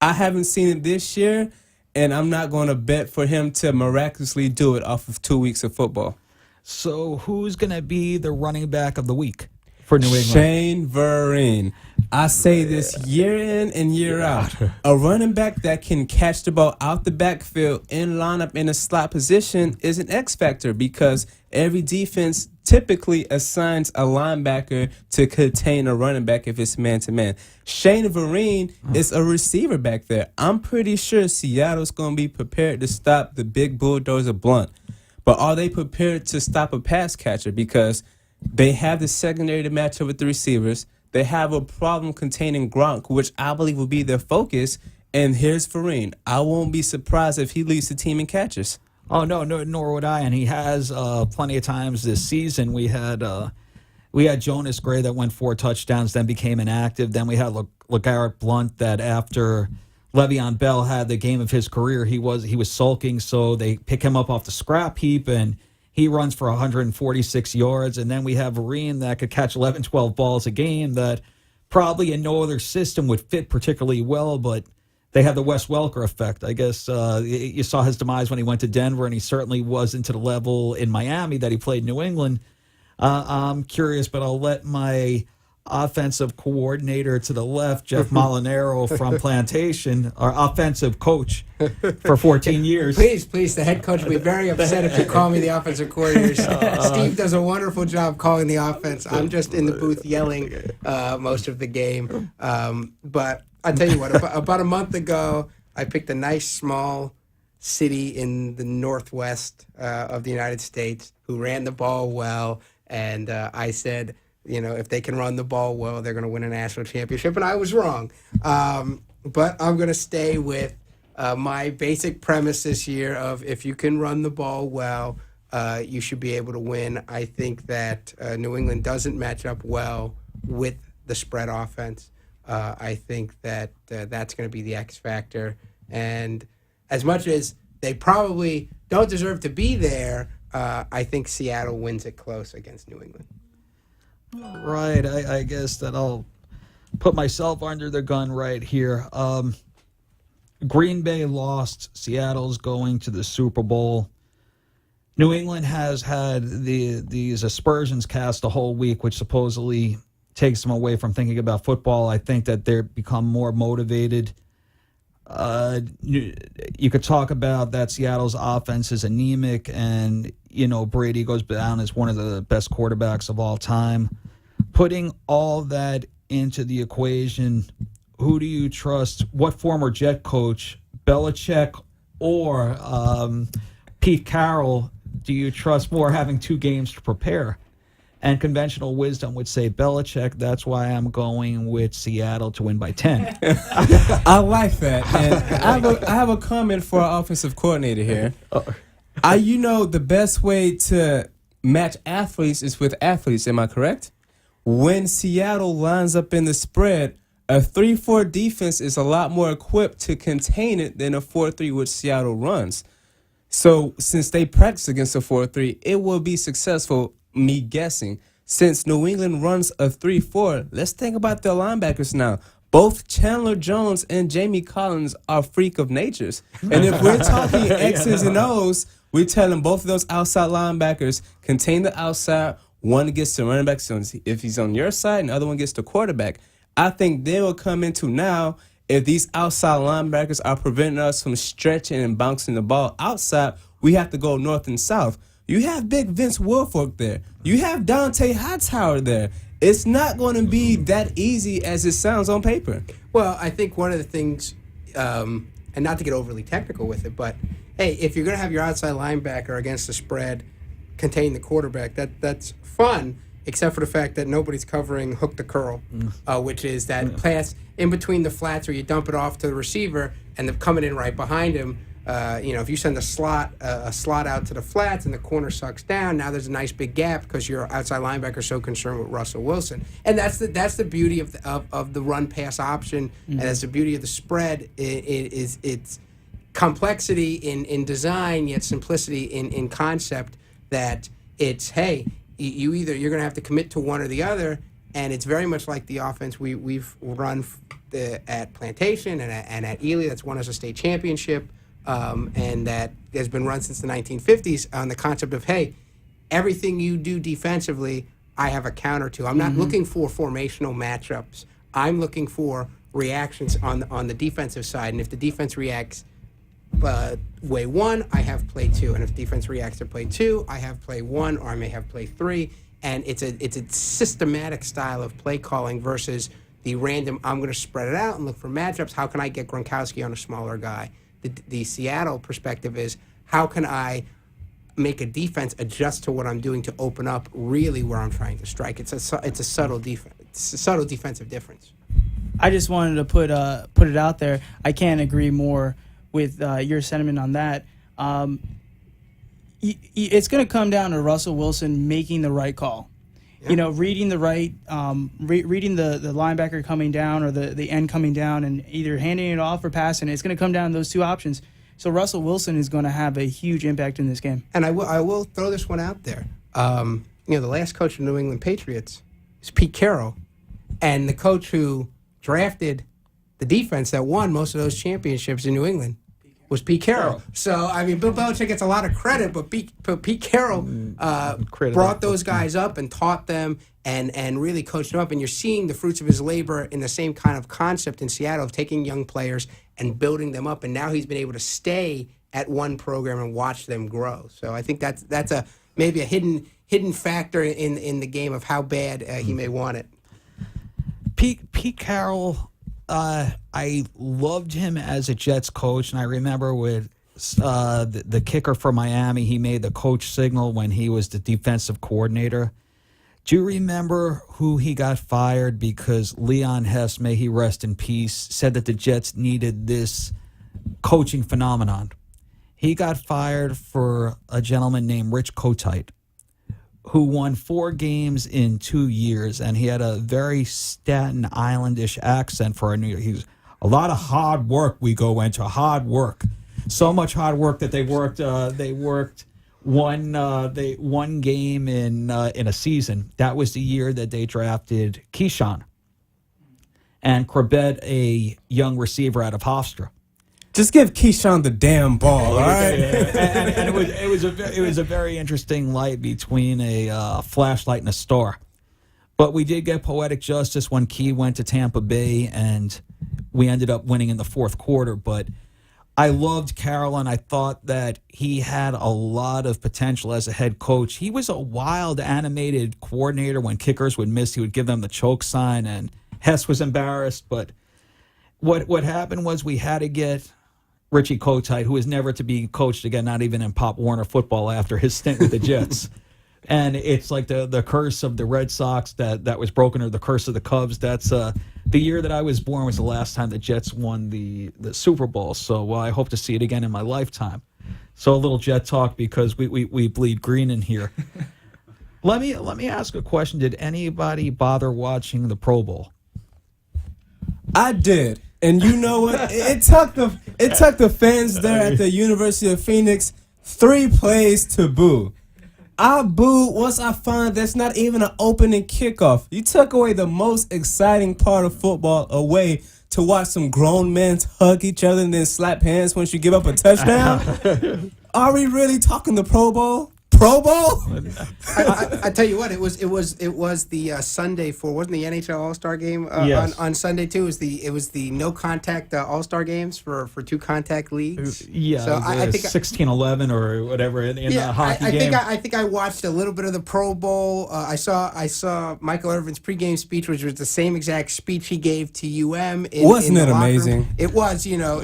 I haven't seen it this year, and I'm not going to bet for him to miraculously do it off of 2 weeks of football. So who's going to be the running back of the week for New England? Shane Vereen. I say this year in and year out. A running back that can catch the ball out the backfield and line up in a slot position is an X factor because every defense typically assigns a linebacker to contain a running back if it's man-to-man. Shane Vereen is a receiver back there. I'm pretty sure Seattle's going to be prepared to stop the big bulldozer Blunt. But are they prepared to stop a pass catcher? Because they have the secondary to match up with the receivers. They have a problem containing Gronk, which I believe will be their focus. And here's Vereen. I won't be surprised if he leads the team in catches. Oh, no, nor would I. And he has plenty of times this season. We had Jonas Gray that went 4 touchdowns, then became inactive. Then we had LeGarrette Blount that after Le'Veon Bell had the game of his career, he was sulking. So they pick him up off the scrap heap, and he runs for 146 yards. And then we have Vereen that could catch 11, 12 balls a game that probably in no other system would fit particularly well, but they have the Wes Welker effect. I guess you saw his demise when he went to Denver, and he certainly wasn't to the level in Miami that he played in New England. I'm curious, but I'll let my offensive coordinator to the left, Jeff Molinaro from Plantation, our offensive coach for 14 years. Please, the head coach will be very upset if you call me the offensive coordinator. Steve does a wonderful job calling the offense. I'm just in the booth yelling most of the game. But I'll tell you what, about a month ago, I picked a nice small city in the northwest of the United States who ran the ball well, and I said, if they can run the ball well, they're going to win a national championship, and I was wrong. But I'm going to stay with my basic premise this year of if you can run the ball well, you should be able to win. I think that New England doesn't match up well with the spread offense. I think that that's going to be the X factor. And as much as they probably don't deserve to be there, I think Seattle wins it close against New England. Right. I guess that I'll put myself under the gun right here. Green Bay lost. Seattle's going to the Super Bowl. New England has had these aspersions cast the whole week, which supposedly takes them away from thinking about football. I think that they're become more motivated. You could talk about that Seattle's offense is anemic, and Brady goes down as one of the best quarterbacks of all time. Putting all that into the equation, who do you trust? What former Jet coach, Belichick or Pete Carroll, do you trust more, having 2 games to prepare? And conventional wisdom would say Belichick. That's why I'm going with Seattle to win by 10. I like that. And I have a comment for our offensive coordinator here. The best way to match athletes is with athletes. Am I correct? When Seattle lines up in the spread, a 3-4 defense is a lot more equipped to contain it than a 4-3 which Seattle runs. So since they practice against a 4-3, it will be successful. Me guessing, since New England runs a 3-4, let's think about their linebackers now. Both Chandler Jones and Jamie Collins are freak of natures. And if we're talking X's and O's, we're telling both of those outside linebackers contain the outside. One gets to running back, so if he's on your side, and the other one gets to quarterback. I think they will come into now, if these outside linebackers are preventing us from stretching and bouncing the ball outside, we have to go north and south. You have big Vince Wilfork there. You have Dante Hightower there. It's not going to be that easy as it sounds on paper. Well, I think one of the things, and not to get overly technical with it, but, hey, if you're going to have your outside linebacker against the spread contain the quarterback, that's fun, except for the fact that nobody's covering hook to curl, which is that pass in between the flats where you dump it off to the receiver and they're coming in right behind him. If you send a slot out to the flats and the corner sucks down, now there's a nice big gap because your outside linebacker is so concerned with Russell Wilson, and that's the beauty of the run pass option, and that's the beauty of the spread. It's complexity in design yet simplicity in concept. That it's you're going to have to commit to one or the other, and it's very much like the offense we've run at Plantation and at Ely. That's won us a state championship. And that has been run since the 1950s on the concept of, everything you do defensively, I have a counter to. I'm not looking for formational matchups. I'm looking for reactions on the defensive side. And if the defense reacts way one, I have play two. And if defense reacts to play two, I have play one, or I may have play three. And it's a systematic style of play calling versus the random, I'm going to spread it out and look for matchups. How can I get Gronkowski on a smaller guy? The Seattle perspective is, how can I make a defense adjust to what I'm doing to open up really where I'm trying to strike? It's a subtle defense. It's a subtle defensive difference. I just wanted to put it out there. I can't agree more with your sentiment on that. It's going to come down to Russell Wilson making the right call. Yeah. You know, reading the right, reading the linebacker coming down or the end coming down, and either handing it off or passing it. It's going to come down to those two options. So Russell Wilson is going to have a huge impact in this game. And I will throw this one out there. You know, the last coach of the New England Patriots is Pete Carroll, and the coach who drafted the defense that won most of those championships in New England was Pete Carroll. So, I mean, Bill Belichick gets a lot of credit, but Pete Carroll brought those guys up and taught them and really coached them up. And you're seeing the fruits of his labor in the same kind of concept in Seattle of taking young players and building them up. And now he's been able to stay at one program and watch them grow. So I think that's maybe a hidden factor in the game of how bad he may want it. Pete Carroll, I loved him as a Jets coach, and I remember with the kicker for Miami, he made the coach signal when he was the defensive coordinator. Do you remember who he got fired because Leon Hess, may he rest in peace, said that the Jets needed this coaching phenomenon? He got fired for a gentleman named Rich Kotite, who won 4 games in 2 years, and he had a very Staten Islandish accent for a New York. He was a lot of hard work. We go into hard work, so much hard work that they worked one game in a season. That was the year that they drafted Keyshawn and Corbett, a young receiver out of Hofstra. Just give Keyshawn the damn ball, all right? And it was a very interesting light between a flashlight and a star. But we did get poetic justice when Key went to Tampa Bay, and we ended up winning in the fourth quarter. But I loved Carroll, and I thought that he had a lot of potential as a head coach. He was a wild, animated coordinator. When kickers would miss, he would give them the choke sign, and Hess was embarrassed. But what happened was we had to get Richie Kotite, who is never to be coached again, not even in Pop Warner football after his stint with the Jets. And it's like the curse of the Red Sox that was broken, or the curse of the Cubs. That's the year that I was born was the last time the Jets won the Super Bowl. So I hope to see it again in my lifetime. So a little Jet talk because we bleed green in here. Let me ask a question. Did anybody bother watching the Pro Bowl? I did. And you know what? It took the fans there at the University of Phoenix 3 plays to boo. I booed once I found that's not even an opening kickoff. You took away the most exciting part of football away to watch some grown men hug each other and then slap hands once you give up a touchdown. Are we really talking the Pro Bowl? Pro Bowl? I tell you what, it was the Sunday for, wasn't the NHL All-Star game yes. on Sunday too? It was the no contact All-Star games for 2 contact leagues. Yeah, so I think 16-11 or whatever in the hockey game. I think I watched a little bit of the Pro Bowl. I saw Michael Irvin's pregame speech, which was the same exact speech he gave to UM. Wasn't it amazing? It was. You know,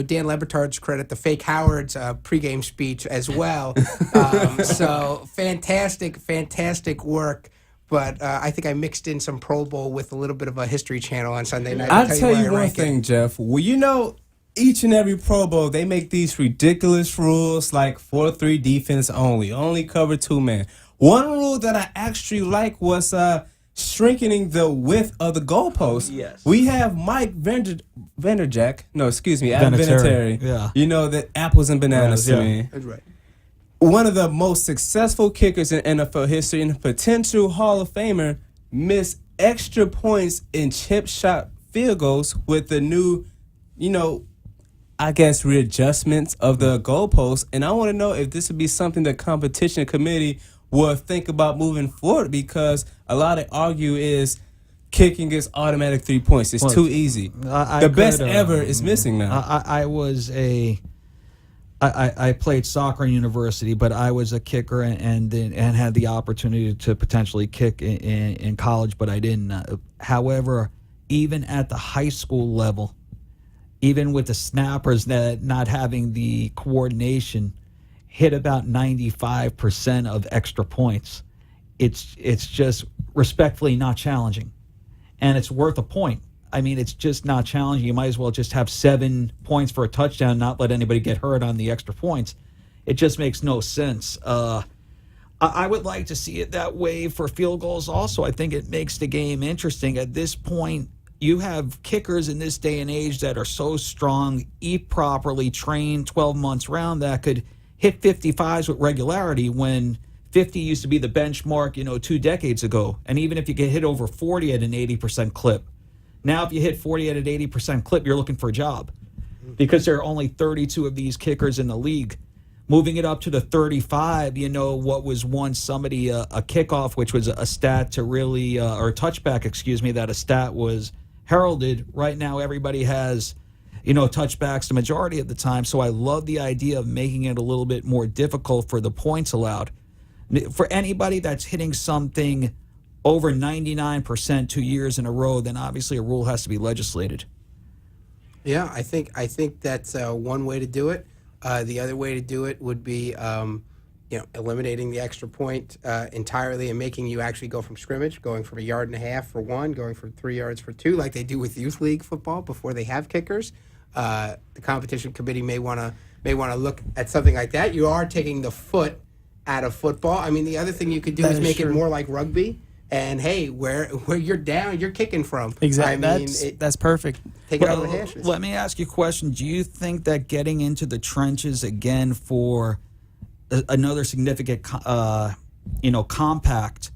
Dan Lebertard's credit, the fake Howard's pregame speech as well. So fantastic work. But I think I mixed in some Pro Bowl with a little bit of a History Channel on Sunday night. I'll tell you one thing, Jeff. Well, you know, each and every Pro Bowl, they make these ridiculous rules like 4-3 defense only cover 2 men. One rule that I actually like was shrinking the width of the goalpost. Yes. We have Mike Adam Vinatieri. Yeah. You know, that apples and bananas to me. That's right. One of the most successful kickers in NFL history and a potential Hall of Famer missed extra points in chip shot field goals with the new, I guess, readjustments of the goalposts. And I want to know if this would be something the competition committee would think about moving forward, because a lot of argue is kicking is automatic 3 points. It's too easy. The best ever is missing now. I played soccer in university, but I was a kicker and had the opportunity to potentially kick in college, but I didn't. However, even at the high school level, even with the snappers not having the coordination, hit about 95% of extra points. It's just respectfully not challenging, and it's worth a point. I mean, it's just not challenging. You might as well just have 7 points for a touchdown, not let anybody get hurt on the extra points. It just makes no sense. I would like to see it that way for field goals also. I think it makes the game interesting. At this point, you have kickers in this day and age that are so strong, eat properly, trained 12 months round, that could hit 55s with regularity when 50 used to be the benchmark, 2 decades ago. And even if you get hit over 40 at an 80% clip, now if you hit 40 at an 80% clip, you're looking for a job, because there are only 32 of these kickers in the league. Moving it up to the 35, what was once somebody a kickoff, which was a stat to really, or a touchback, that a stat was heralded. Right now, everybody has, touchbacks the majority of the time. So I love the idea of making it a little bit more difficult for the points allowed. For anybody that's hitting something over 99% 2 years in a row, then obviously a rule has to be legislated. Yeah, I think that's one way to do it. The other way to do it would be, eliminating the extra point entirely and making you actually go from scrimmage, going from 1.5 yards for 1, going from 3 yards for 2, like they do with youth league football before they have kickers. The competition committee may want to look at something like that. You are taking the foot out of football. I mean, the other thing you could do is make it more like rugby. And hey, where you're down, you're kicking from. Exactly. I mean, that's perfect. Take it out of the hashes. Let me ask you a question. Do you think that getting into the trenches again for another significant, compact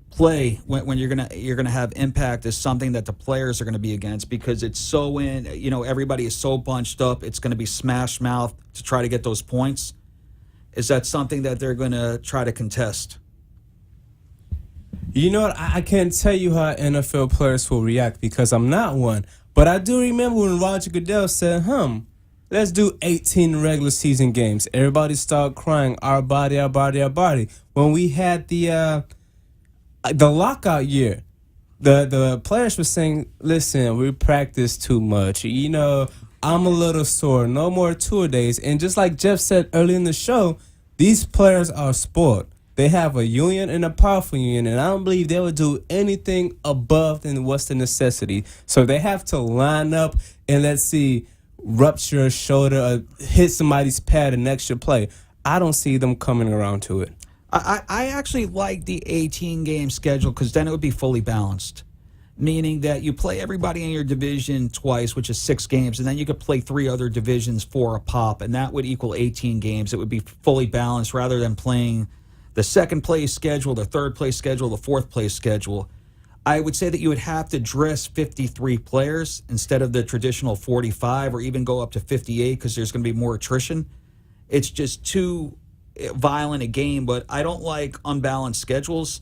play when you're gonna have impact is something that the players are gonna be against, because it's so everybody is so bunched up, it's gonna be smash mouth to try to get those points? Is that something that they're gonna try to contest? You know what? I can't tell you how NFL players will react, because I'm not one. But I do remember when Roger Goodell said, let's do 18 regular season games. Everybody started crying, our body, our body, our body. When we had the lockout year, the players were saying, listen, we practice too much. I'm a little sore. No more tour days. And just like Jeff said early in the show, these players are spoiled. They have a union and a powerful union, and I don't believe they would do anything above than what's the necessity. So they have to line up and, let's see, rupture a shoulder or hit somebody's pad an extra play. I don't see them coming around to it. I actually like the 18-game schedule, because then it would be fully balanced, meaning that you play everybody in your division twice, which is 6 games, and then you could play 3 other divisions for a pop, and that would equal 18 games. It would be fully balanced rather than playing the second place schedule, the third place schedule, the fourth place schedule. I would say that you would have to dress 53 players instead of the traditional 45, or even go up to 58, because there's going to be more attrition. It's just too violent a game, but I don't like unbalanced schedules,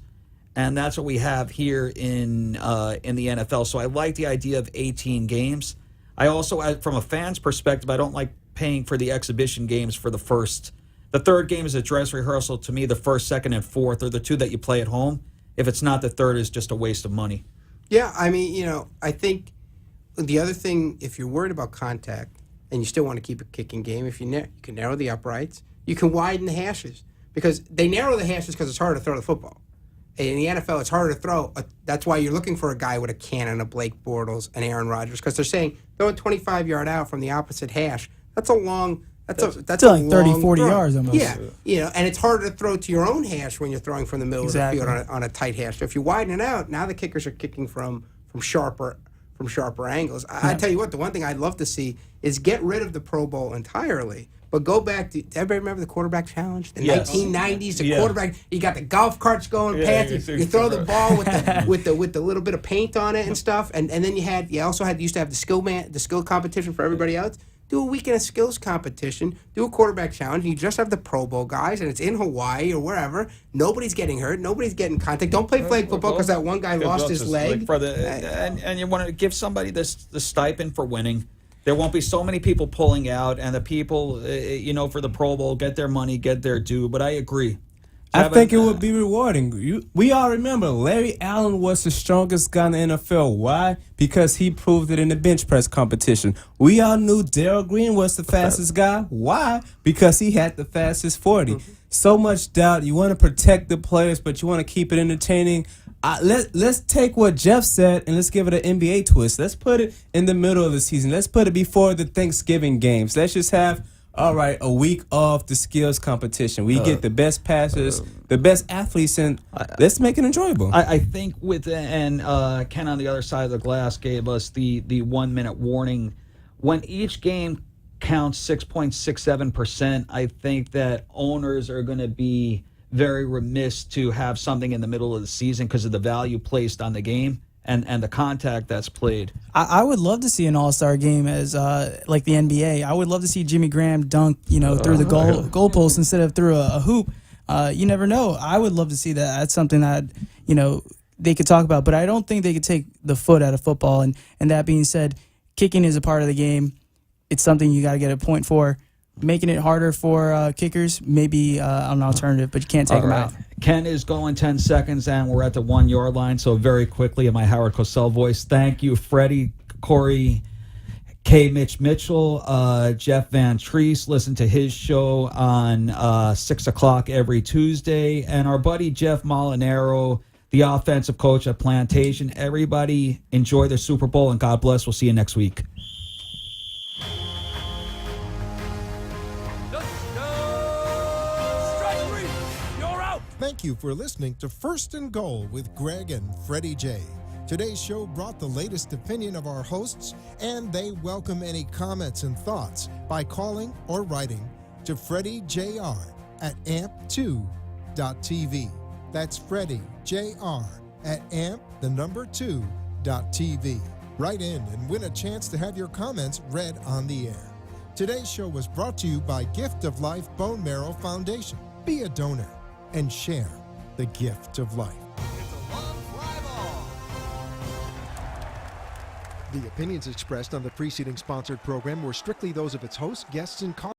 and that's what we have here in the NFL. So I like the idea of 18 games. I also, from a fan's perspective, I don't like paying for the exhibition games for the first. The third game is a dress rehearsal. To me, the first, second, and fourth are the 2 that you play at home. If it's not the third, it's just a waste of money. Yeah, I mean, I think the other thing, if you're worried about contact and you still want to keep a kicking game, if you can narrow the uprights, you can widen the hashes, because they narrow the hashes because it's harder to throw the football. In the NFL, it's harder to throw. That's why you're looking for a guy with a cannon, a Blake Bortles, an Aaron Rodgers, because they're saying throw a 25-yard out from the opposite hash. That's a long. That's like 30, long 40 throw. yards almost. Yeah, and it's harder to throw to your own hash when you're throwing from the middle of the field on a tight hash. So if you widen it out, now the kickers are kicking from sharper angles. I tell you what, the one thing I'd love to see is get rid of the Pro Bowl entirely, but go back to, everybody remember the quarterback challenge? The 1990s, the quarterback, you got the golf carts going past, you throw the ball with the little bit of paint on it and stuff, and then you used to have the skill competition for everybody else. do a weekend of skills competition, do a quarterback challenge, and you just have the Pro Bowl guys, and it's in Hawaii or wherever. Nobody's getting hurt. Nobody's getting contact. Don't play flag football because that one guy lost his leg. For the, and you want to give somebody the stipend for winning. There won't be so many people pulling out, and the people, for the Pro Bowl get their money, get their due. But I agree. I think it would be rewarding. We all remember Larry Allen was the strongest guy in the NFL. Why? Because he proved it in the bench press competition. We all knew Darryl Green was the fastest guy. Why? Because he had the fastest 40. So much doubt. You want to protect the players, but you want to keep it entertaining. Let's take what Jeff said and let's give it an NBA twist. Let's put it in the middle of the season. Let's put it before the Thanksgiving games. Let's just have, all right, a week of the skills competition. We get the best passers, the best athletes, and let's make it enjoyable. I think Ken on the other side of the glass gave us the 1 minute warning. When each game counts 6.67%, I think that owners are going to be very remiss to have something in the middle of the season because of the value placed on the game and the contact that's played. I would love to see an all-star game as like the NBA. I would love to see Jimmy Graham dunk, through the goalpost instead of through a hoop. You never know. I would love to see that. That's something that, they could talk about. But I don't think they could take the foot out of football. And that being said, kicking is a part of the game. It's something you got to get a point for. Making it harder for kickers, maybe an alternative, but you can't take them out. Ken is going 10 seconds, and we're at the 1 yard line. So very quickly, in my Howard Cosell voice, thank you, Freddie, Corey, K. Mitchell, Jeff Van Treese. Listen to his show on 6 o'clock every Tuesday. And our buddy Jeff Molinaro, the offensive coach at Plantation. Everybody enjoy the Super Bowl, and God bless. We'll see you next week. Thank you for listening to First and Goal with Greg and Freddie J. Today's show brought the latest opinion of our hosts, and they welcome any comments and thoughts by calling or writing to Freddie Jr. at amp2.tv. That's Freddie Jr. at amp2.tv. Write in and win a chance to have your comments read on the air. Today's show was brought to you by Gift of Life Bone Marrow Foundation. Be a donor and share the gift of life. The opinions expressed on the preceding sponsored program were strictly those of its hosts, guests, and callers.